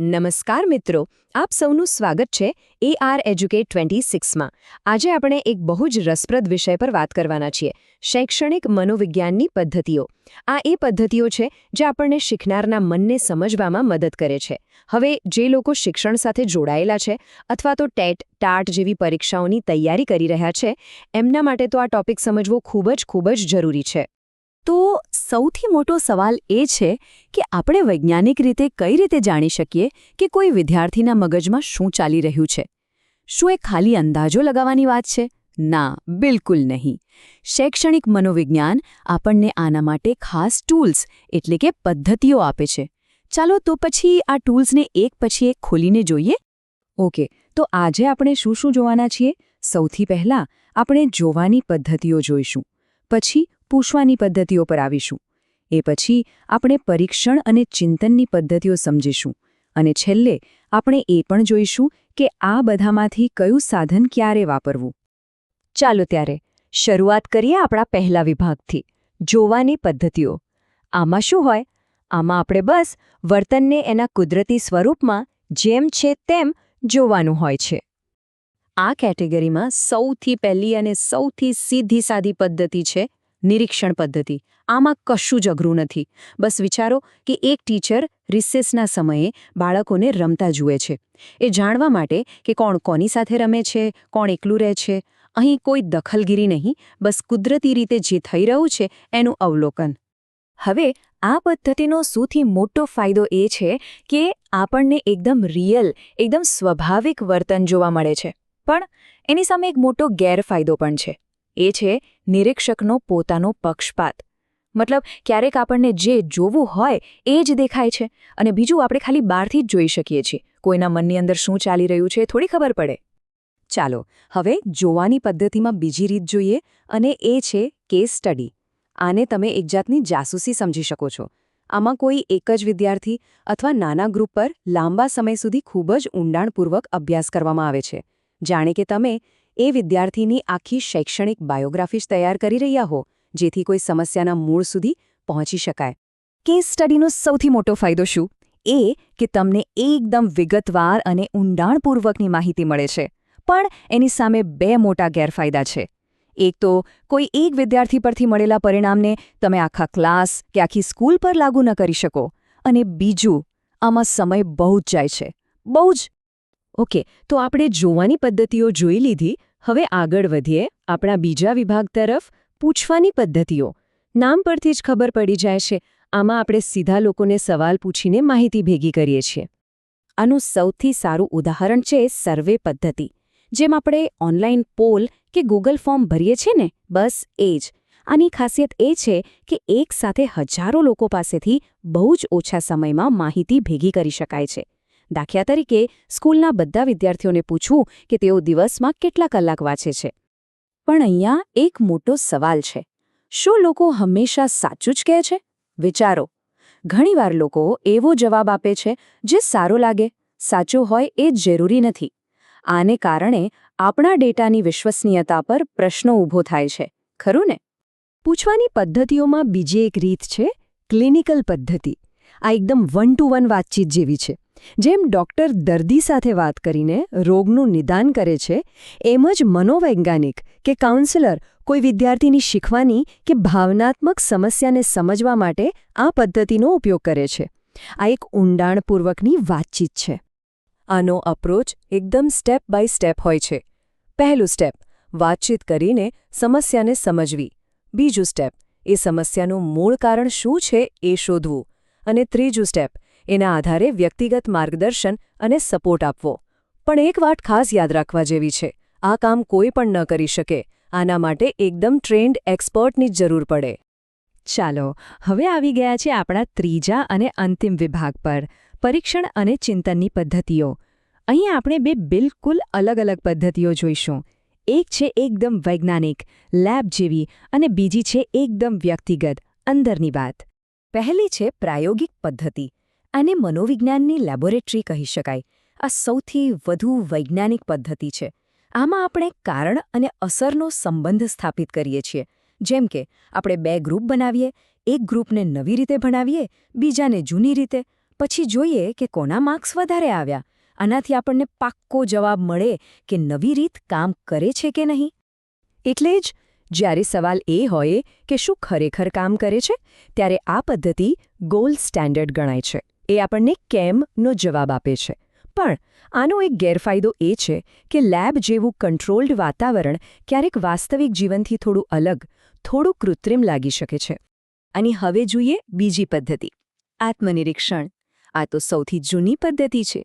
નમસ્કાર મિત્રો, આપ સૌનું સ્વાગત છે AR એજ્યુકેટ 26માં. આજે આપણે એક બહુ જ રસપ્રદ વિષય પર વાત કરવાના છીએ, શૈક્ષણિક મનોવિજ્ઞાનની પદ્ધતિઓ. આ એ પદ્ધતિઓ છે જે આપણને શીખનારના મનને સમજવામાં મદદ કરે છે. હવે જે લોકો શિક્ષણ સાથે જોડાયેલા છે અથવા તો ટેટ, ટાટ જેવી પરીક્ષાઓની તૈયારી કરી રહ્યા છે, એમના માટે તો આ ટોપિક સમજવો ખૂબ જ જરૂરી છે. તો સૌથી મોટો સવાલ એ છે કે આપણે વૈજ્ઞાનિક રીતે કઈ રીતે જાણી શકીએ કે કોઈ વિદ્યાર્થીના મગજમાં શું ચાલી રહ્યું છે? શું એ ખાલી અંદાજો લગાવવાની વાત છે? ના, બિલકુલ નહીં. શૈક્ષણિક મનોવિજ્ઞાન આપણને આના માટે ખાસ ટૂલ્સ એટલે કે પદ્ધતિઓ આપે છે. ચાલો તો પછી આ ટૂલ્સને એક પછી એક ખોલીને જોઈએ. ઓકે, તો આજે આપણે શું જોવાના છીએ? સૌથી પહેલાં આપણે જોવાની પદ્ધતિઓ જોઈશું, પછી પૂછવાની પદ્ધતિઓ પર આવીશું, એ પછી આપણે પરીક્ષણ અને ચિંતનની પદ્ધતિઓ સમજીશું, અને છેલ્લે આપણે એ પણ જોઈશું કે આ બધામાંથી કયું સાધન ક્યારે વાપરવું. ચાલો ત્યારે શરૂઆત કરીએ આપણા પહેલા વિભાગથી, જોવાની પદ્ધતિઓ. આમાં શું હોય? આમાં આપણે બસ વર્તનને એના કુદરતી સ્વરૂપમાં જેમ છે તેમ જોવાનું હોય છે. આ કેટેગરીમાં સૌથી પહેલી અને સૌથી સીધી સાદી પદ્ધતિ છે નિરીક્ષણ પદ્ધતિ. આમાં કશું જ અઘરું નથી. બસ વિચારો કે એક ટીચર રિસેસના સમયે બાળકોને રમતા જુએ છે. એ જાણવા માટે કે કોણ કોની સાથે રમે છે, કોણ એકલું રહે છે. અહીં કોઈ દખલગીરી નહીં, બસ કુદરતી રીતે જે થઈ રહ્યું છે એનું અવલોકન. હવે આ પદ્ધતિનો સૌથી મોટો ફાયદો એ છે કે આપણને એકદમ રિયલ, એકદમ સ્વાભાવિક વર્તન જોવા મળે છે. પણ એની સામે એક મોટો ગેરફાયદો પણ છે. એ છે નિરીક્ષકનો પોતાનો પક્ષપાત. મતલબ ક્યારેક આપણને જે જોવું હોય એ જ દેખાય છે અને બીજું આપણે ખાલી બહારથી જ જોઈ શકીએ છીએ. કોઈના મનની અંદર શું ચાલી રહ્યું છે થોડી ખબર પડે. ચાલો હવે જોવાની પદ્ધતિમાં બીજી રીત જોઈએ, અને એ છે કેસ સ્ટડી. આને તમે એક જાતની જાસૂસી સમજી શકો છો. આમાં કોઈ એક જ વિદ્યાર્થી અથવા નાના ગ્રુપ પર લાંબા સમય સુધી ખૂબ જ ઊંડાણપૂર્વક અભ્યાસ કરવામાં આવે છે. જાણે કે તમે એ વિદ્યાર્થીની આખી શૈક્ષણિક બાયોગ્રાફી જ તૈયાર કરી રહ્યા હો, જેથી કોઈ સમસ્યાના મૂળ સુધી પહોંચી શકાય. કેસ સ્ટડીનો સૌથી મોટો ફાયદો શું? એ કે તમને એકદમ વિગતવાર અને ઊંડાણપૂર્વકની માહિતી મળે છે. પણ એની સામે બે મોટા ગેરફાયદા છે. એક તો કોઈ એક વિદ્યાર્થી પરથી મળેલા પરિણામને તમે આખા ક્લાસ કે આખી સ્કૂલ પર લાગુ ન કરી શકો. અને બીજું, આમાં સમય બહુ જ જાય છે, બહુ જ. ઓકે, તો આપણે જોવાની પદ્ધતિઓ જોઈ લીધી. હવે આગળ વધીએ આપણા બીજા વિભાગ તરફ, પૂછવાની પદ્ધતિઓ. નામ પરથી જ ખબર પડી જાય છે, આમાં આપણે સીધા લોકોને સવાલ પૂછીને માહિતી ભેગી કરીએ છીએ. આનું સૌથી સારું ઉદાહરણ છે સર્વે પદ્ધતિ. જેમ આપણે ઓનલાઈન પોલ કે ગૂગલ ફોર્મ ભરીએ છીએ ને, બસ એ જ. આની ખાસિયત એ છે કે એક સાથે હજારો લોકો પાસેથી બહુ જ ઓછા સમયમાં માહિતી ભેગી કરી શકાય છે. દાખલા તરીકે સ્કૂલના બધા વિદ્યાર્થીઓને પૂછવું કે તેઓ દિવસમાં કેટલા કલાક વાંચે છે. પણ અહીંયા એક મોટો સવાલ છે. શું લોકો હંમેશા સાચું જ કહે છે? વિચારો. ઘણીવાર લોકો એવો જવાબ આપે છે જે સારો લાગે, સાચો હોય એ જરૂરી નથી. આને કારણે આપણા ડેટાની વિશ્વસનીયતા પર પ્રશ્નો ઊભો થાય છે, ખરું ને? પૂછવાની પદ્ધતિઓમાં બીજી એક રીત છે ક્લિનિકલ પદ્ધતિ. આ એકદમ 1-to-1 વાતચીત જેવી છે. જેમ ડૉક્ટર દર્દી સાથે વાત કરીને રોગનું નિદાન કરે છે, એમ જ મનોવૈજ્ઞાનિક કે કાઉન્સેલર કોઈ વિદ્યાર્થીની શીખવાની કે ભાવનાત્મક સમસ્યાને સમજવા માટે આ પદ્ધતિનો ઉપયોગ કરે છે. આ એક ઊંડાણપૂર્વકની વાતચીત છે. આનો અપ્રોચ એકદમ સ્ટેપ બાય સ્ટેપ હોય છે. પહેલું સ્ટેપ, વાતચીત કરીને સમસ્યાને સમજવી. બીજું સ્ટેપ, એ સમસ્યાનું મૂળ કારણ શું છે એ શોધવું. અને ત્રીજું સ્ટેપ, એના આધારે વ્યક્તિગત માર્ગદર્શન અને સપોર્ટ આપવો. પણ એક વાત ખાસ યાદ રાખવા જેવી છે, આ કામ કોઈ પણ ન કરી શકે. આના માટે એકદમ ટ્રેન્ડ એક્સપર્ટની જ જરૂર પડે. ચાલો હવે આવી ગયા છે આપણા ત્રીજા અને અંતિમ વિભાગ પર, પરીક્ષણ અને ચિંતનની પદ્ધતિઓ. અહીં આપણે બે બિલકુલ અલગ પદ્ધતિઓ જોઈશું. એક છે એકદમ વૈજ્ઞાનિક, લેબ જેવી, અને બીજી છે એકદમ વ્યક્તિગત, અંદરની વાત. પહેલી છે પ્રાયોગિક પદ્ધતિ. આને મનોવિજ્ઞાનની લેબોરેટરી કહી શકાય. આ સૌથી વધુ વૈજ્ઞાનિક પદ્ધતિ છે. આમાં આપણે કારણ અને અસરનો સંબંધ સ્થાપિત કરીએ છીએ. જેમ કે આપણે બે ગ્રુપ બનાવીએ, એક ગ્રુપને નવી રીતે ભણાવીએ, બીજાને જૂની રીતે, પછી જોઈએ કે કોના માર્ક્સ વધારે આવ્યા. આનાથી આપણને પાક્કો જવાબ મળે કે નવી રીત કામ કરે છે કે નહીં. એટલે જ જ્યારે સવાલ એ હોય કે શું ખરેખર કામ કરે છે, ત્યારે આ પદ્ધતિ ગોલ્ડ સ્ટેન્ડર્ડ ગણાય છે. એ આપણને કેમનો જવાબ આપે છે. પણ આનો એક ગેરફાયદો એ છે કે લેબ જેવું કંટ્રોલ્ડ વાતાવરણ ક્યારેક વાસ્તવિક જીવનથી થોડું અલગ, થોડું કૃત્રિમ લાગી શકે છે. અને હવે જોઈએ બીજી પદ્ધતિ, આત્મનિરીક્ષણ. આ તો સૌથી જૂની પદ્ધતિ છે.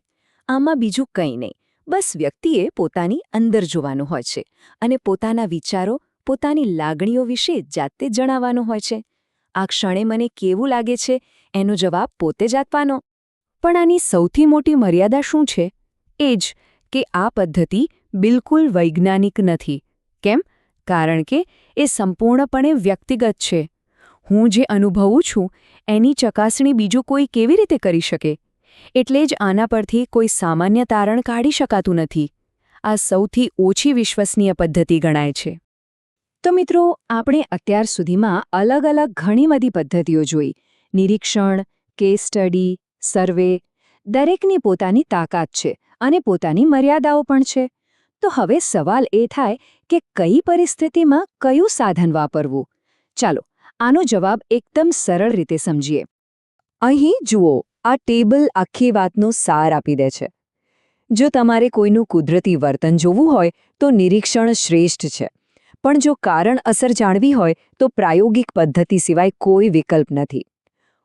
આમાં બીજું કંઈ નહીં, બસ વ્યક્તિએ પોતાની અંદર જોવાનું હોય છે અને પોતાના વિચારો, પોતાની લાગણીઓ વિશે જાતે જણાવવાનું હોય છે. આ ક્ષણે મને કેવું લાગે છે એનો જવાબ પોતે જ આપવાનો. પણ આની સૌથી મોટી મર્યાદા શું છે? એ જ કે આ પદ્ધતિ બિલકુલ વૈજ્ઞાનિક નથી. કેમ? કારણ કે એ સંપૂર્ણપણે વ્યક્તિગત છે. હું જે અનુભવું છું એની ચકાસણી બીજું કોઈ કેવી રીતે કરી શકે? એટલે જ આના પરથી કોઈ સામાન્ય તારણ કાઢી શકાતું નથી. આ સૌથી ઓછી વિશ્વસનીય પદ્ધતિ ગણાય છે. તો મિત્રો, આપણે અત્યાર સુધીમાં અલગ અલગ ઘણી બધી પદ્ધતિઓ જોઈ. નિરીક્ષણ, કેસ સ્ટડી, સર્વે, દરેકની પોતાની તાકાત છે અને પોતાની મર્યાદાઓ પણ છે. તો હવે સવાલ એ થાય કે કઈ પરિસ્થિતિમાં કયું સાધન વાપરવું? ચાલો, આનો જવાબ એકદમ સરળ રીતે સમજીએ. અહીં જુઓ, આ ટેબલ આખી વાતનો સાર આપી દે છે. જો તમારે કોઈનું કુદરતી વર્તન જોવું હોય તો નિરીક્ષણ શ્રેષ્ઠ છે. પણ જો કારણ અસર જાણવી હોય તો પ્રાયોગિક પદ્ધતિ સિવાય કોઈ વિકલ્પ નથી.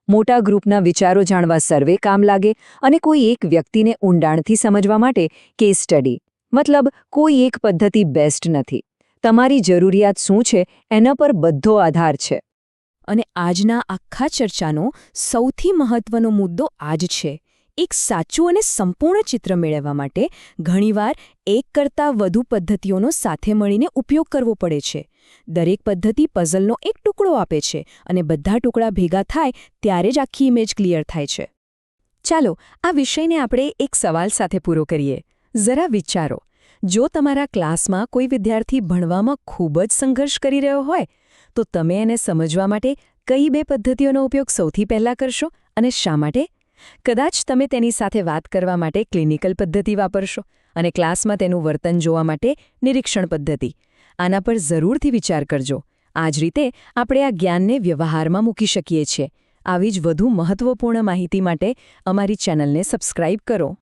મોટા ગ્રુપના વિચારો જાણવા સર્વે કામ લાગે અને કોઈ એક વ્યક્તિને ઊંડાણથી સમજવા માટે કેસ સ્ટડી. મતલબ કોઈ એક પદ્ધતિ બેસ્ટ નથી. તમારી જરૂરિયાત શું છે એના પર બધો આધાર છે. અને આજના આખા ચર્ચાનો સૌથી મહત્વનો મુદ્દો આ જ છે. એક સાચું અને સંપૂર્ણ ચિત્ર મેળવવા માટે ઘણીવાર એક કરતાં વધુ પદ્ધતિઓનો સાથે મળીને ઉપયોગ કરવો પડે છે. દરેક પદ્ધતિ પઝલનો એક ટુકડો આપે છે અને બધા ટુકડા ભેગા થાય ત્યારે જ આખી ઇમેજ ક્લિયર થાય છે. ચાલો, આ વિષયને આપણે એક સવાલ સાથે પૂરો કરીએ. જરા વિચારો, જો તમારા ક્લાસમાં કોઈ વિદ્યાર્થી ભણવામાં ખૂબ જ સંઘર્ષ કરી રહ્યો હોય, તો તમે એને સમજવા માટે કઈ બે પદ્ધતિઓનો ઉપયોગ સૌથી પહેલાં કરશો અને શા માટે? કદાચ તમે તેની સાથે વાત કરવા માટે ક્લિનિકલ પદ્ધતિ વાપરશો અને ક્લાસમાં તેનું વર્તન જોવા માટે નિરીક્ષણ પદ્ધતિ. આના પર જરૂરથી વિચાર કરજો. આ જ રીતે આપણે આ જ્ઞાનને વ્યવહારમાં મૂકી શકીએ છીએ. આવી જ વધુ મહત્વપૂર્ણ માહિતી માટે અમારી ચેનલને સબસ્ક્રાઇબ કરો.